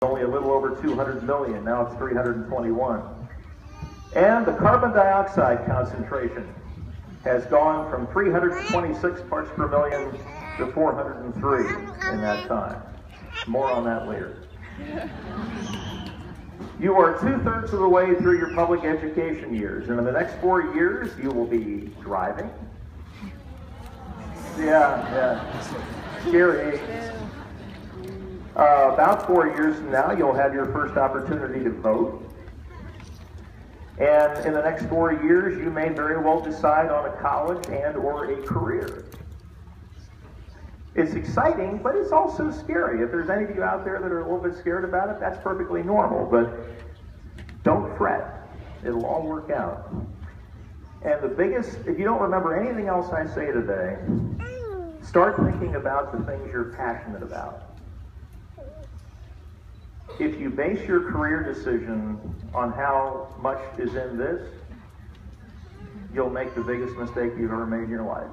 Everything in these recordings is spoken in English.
only a little over 200 million. Now it's 321. And the carbon dioxide concentration has gone from 326 parts per million to 403 in that time. More on that later. You are 2/3 of the way through your public education years, and in the next 4 years, you will be driving. Yeah. Scary. About 4 years from now, you'll have your first opportunity to vote. And in the next 4 years, you may very well decide on a college and or a career. It's exciting, but it's also scary. If there's any of you out there that are a little bit scared about it, that's perfectly normal. But don't fret. It'll all work out. And the biggest, if you don't remember anything else I say today, start thinking about the things you're passionate about. If you base your career decision on how much is in this, you'll make the biggest mistake you've ever made in your life.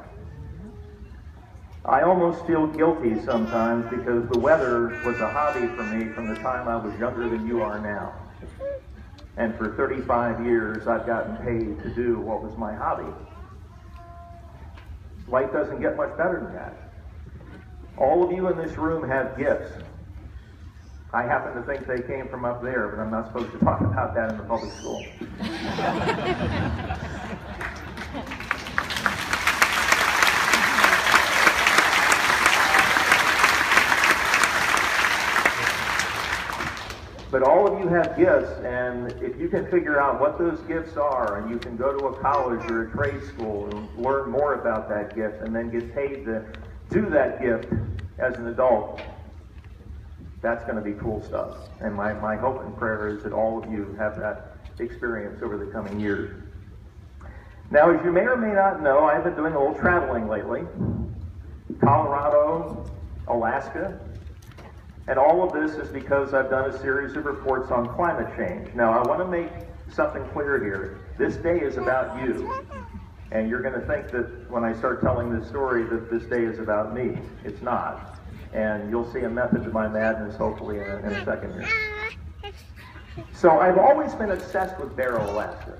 I almost feel guilty sometimes because the weather was a hobby for me from the time I was younger than you are now. And for 35 years, I've gotten paid to do what was my hobby. Life doesn't get much better than that. All of you in this room have gifts. I happen to think they came from up there, but I'm not supposed to talk about that in the public school. But all of you have gifts, and if you can figure out what those gifts are, and you can go to a college or a trade school and learn more about that gift, and then get paid to do that gift as an adult, that's going to be cool stuff. And my hope and prayer is that all of you have that experience over the coming years. Now, as you may or may not know, I've been doing a little traveling lately. Colorado, Alaska. And all of this is because I've done a series of reports on climate change. Now, I want to make something clear here. This day is about you. And you're going to think that when I start telling this story that this day is about me. It's not. And you'll see a method to my madness, hopefully, in a second here. So I've always been obsessed with Barrow, Alaska.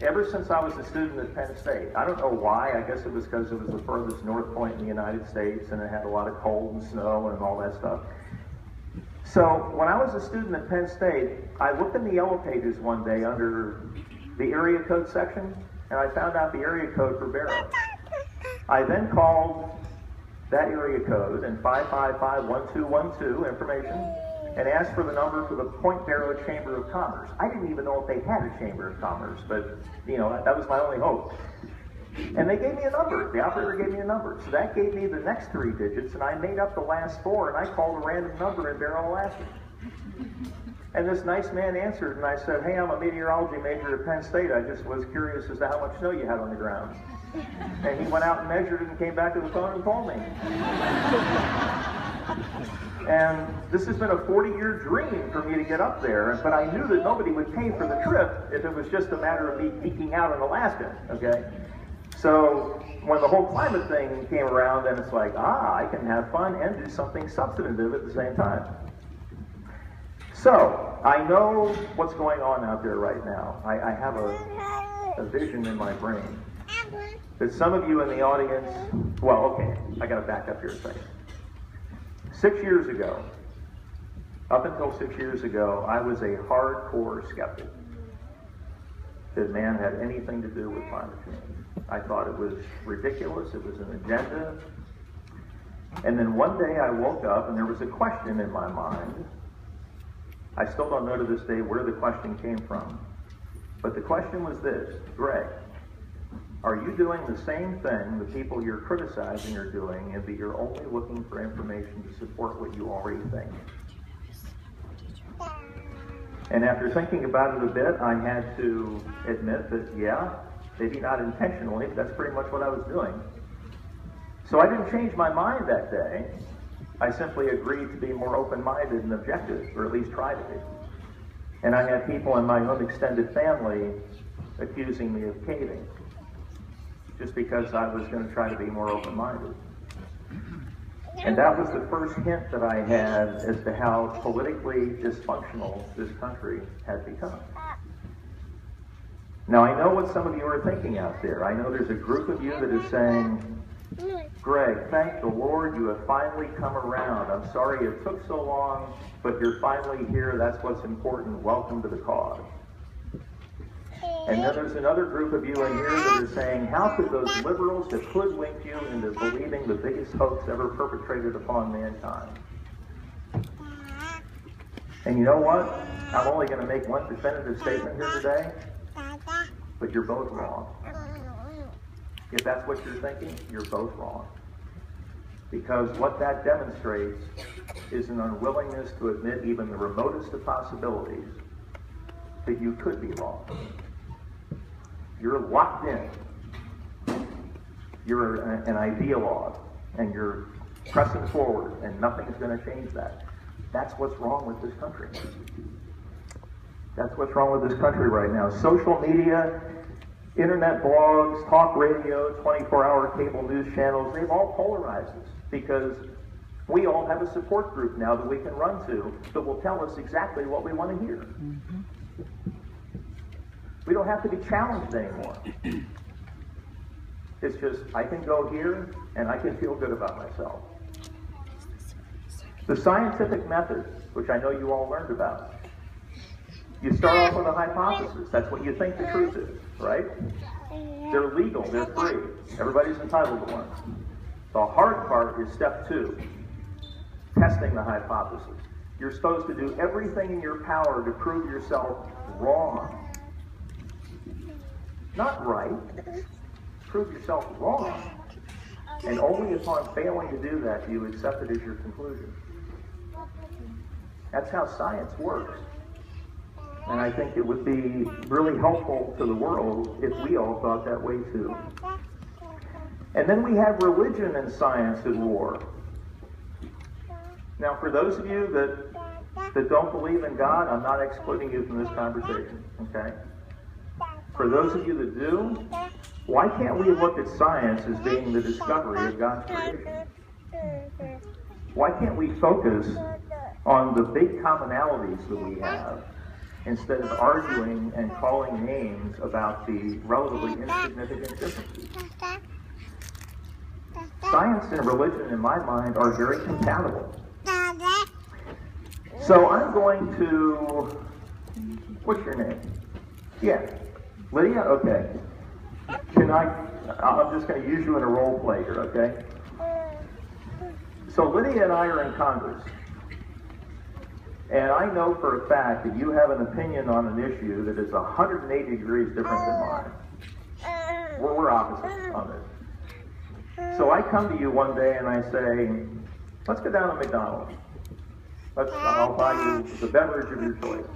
Ever since I was a student at Penn State. I don't know why. I guess it was because it was the furthest north point in the United States, and it had a lot of cold and snow and all that stuff. So when I was a student at Penn State, I looked in the Yellow Pages one day under the area code section, and I found out the area code for Barrow. I then called that area code and 555-1212 information and asked for the number for the Point Barrow Chamber of Commerce. I didn't even know if they had a Chamber of Commerce, but you know, that was my only hope. And they gave me a number. The operator gave me a number. So that gave me the next 3 digits, and I made up the last 4, and I called a random number in Barrow, Alaska. And this nice man answered, and I said, hey, I'm a meteorology major at Penn State. I just was curious as to how much snow you had on the ground. And he went out and measured it and came back to the phone and told me. And this has been a 40-year dream for me to get up there, but I knew that nobody would pay for the trip if it was just a matter of me geeking out in Alaska, okay? So when the whole climate thing came around, then it's like, I can have fun and do something substantive at the same time. So I know what's going on out there right now. I have a vision in my brain. That some of you in the audience, well, okay, I got to back up here a second. 6 years ago, up until 6 years ago, I was a hardcore skeptic that man had anything to do with climate change. I thought it was ridiculous, it was an agenda. And then one day I woke up and there was a question in my mind. I still don't know to this day where the question came from. But the question was this: Greg, are you doing the same thing the people you're criticizing are doing, and that you're only looking for information to support what you already think? And after thinking about it a bit, I had to admit that, yeah, maybe not intentionally, but that's pretty much what I was doing. So I didn't change my mind that day. I simply agreed to be more open-minded and objective, or at least try to be. And I had people in my own extended family accusing me of caving, just because I was going to try to be more open-minded. And that was the first hint that I had as to how politically dysfunctional this country had become. Now, I know what some of you are thinking out there. I know there's a group of you that is saying, Greg, thank the Lord you have finally come around. I'm sorry it took so long, but you're finally here. That's what's important. Welcome to the cause. And then there's another group of you in here that are saying, how could those liberals have hoodwinked you into believing the biggest hoax ever perpetrated upon mankind? And you know what? I'm only going to make one definitive statement here today, but you're both wrong. If that's what you're thinking, you're both wrong. Because what that demonstrates is an unwillingness to admit even the remotest of possibilities that you could be wrong. You're locked in. You're an ideologue, and you're pressing forward, and nothing's going to change that. That's what's wrong with this country. That's what's wrong with this country right now. Social media, internet blogs, talk radio, 24-hour cable news channels, they've all polarized us because we all have a support group now that we can run to that will tell us exactly what we want to hear. Mm-hmm. We don't have to be challenged anymore. It's just, I can go here and I can feel good about myself. The scientific method, which I know you all learned about, you start off with a hypothesis. That's what you think the truth is, right? They're legal, they're free. Everybody's entitled to one. The hard part is step 2, testing the hypothesis. You're supposed to do everything in your power to prove yourself wrong. Not right. Prove yourself wrong. And only upon failing to do that do you accept it as your conclusion. That's how science works. And I think it would be really helpful to the world if we all thought that way too. And then we have religion and science at war. Now, for those of you that don't believe in God, I'm not excluding you from this conversation, okay? For those of you that do, why can't we look at science as being the discovery of God's creation? Why can't we focus on the big commonalities that we have instead of arguing and calling names about the relatively insignificant differences? Science and religion, in my mind, are very compatible. So I'm going to, what's your name? Yeah, Lydia? Okay. I'm just going to use you in a role play here, okay? So Lydia and I are in Congress. And I know for a fact that you have an opinion on an issue that is 180 degrees different than mine. We're opposites on this. So I come to you one day and I say, let's go down to McDonald's. I'll buy you the beverage of your choice.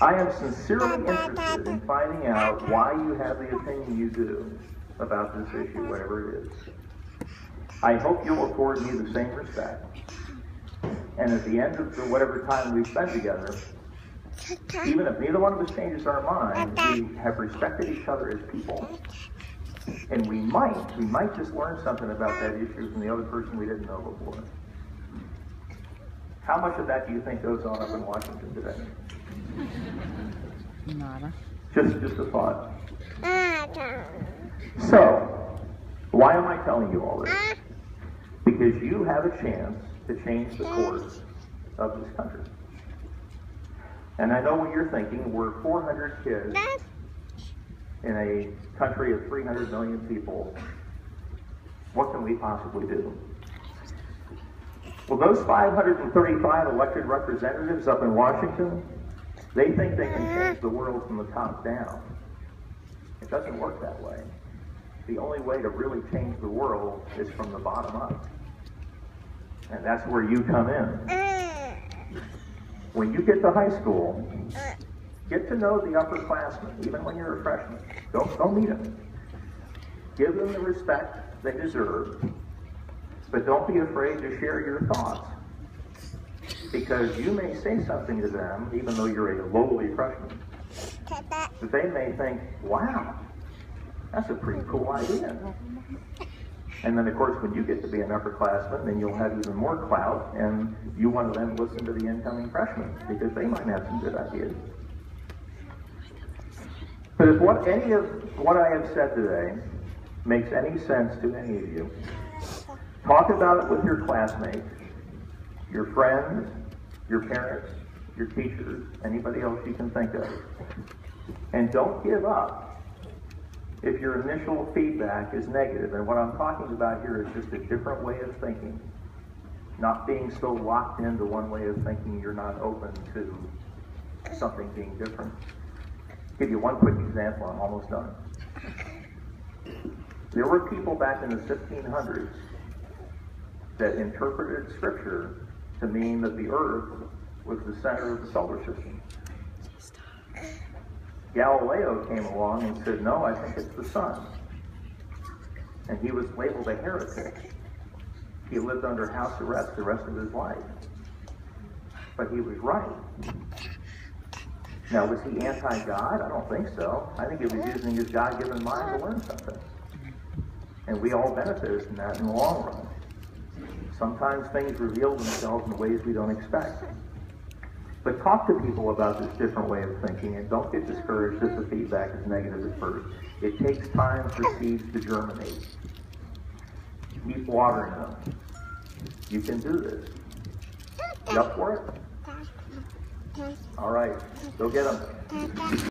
I am sincerely interested in finding out why you have the opinion you do about this issue, whatever it is. I hope you'll afford me the same respect. And at the end of whatever time we spend together, even if neither one of us changes our mind, we have respected each other as people. And we might just learn something about that issue from the other person we didn't know before. How much of that do you think goes on up in Washington today? Nada. Just a thought. So, why am I telling you all this? Because you have a chance to change the course of this country. And I know what you're thinking. We're 400 kids in a country of 300 million people. What can we possibly do? Well, those 535 elected representatives up in Washington, they think they can change the world from the top down. It doesn't work that way. The only way to really change the world is from the bottom up. And that's where you come in. When you get to high school, get to know the upperclassmen, even when you're a freshman. Don't meet them. Give them the respect they deserve, but don't be afraid to share your thoughts. Because you may say something to them, even though you're a lowly freshman, that they may think, wow, that's a pretty cool idea. And then, of course, when you get to be an upperclassman, then you'll have even more clout, and you want to then listen to the incoming freshmen, because they might have some good ideas. But if any of what I have said today makes any sense to any of you, talk about it with your classmates, your friends, your parents, your teachers, anybody else you can think of. And don't give up if your initial feedback is negative. And what I'm talking about here is just a different way of thinking. Not being so locked into one way of thinking you're not open to something being different. I'll give you one quick example, I'm almost done. There were people back in the 1500s that interpreted Scripture to mean that the earth was the center of the solar system. Galileo came along and said, no, I think it's the sun. And he was labeled a heretic. He lived under house arrest the rest of his life. But he was right. Now, was he anti-God? I don't think so. I think he was using his God-given mind to learn something. And we all benefited from that in the long run. Sometimes things reveal themselves in ways we don't expect. But talk to people about this different way of thinking, and don't get discouraged if the feedback is negative at first. It takes time for seeds to germinate. Keep watering them. You can do this. You up for it? All right, go get them.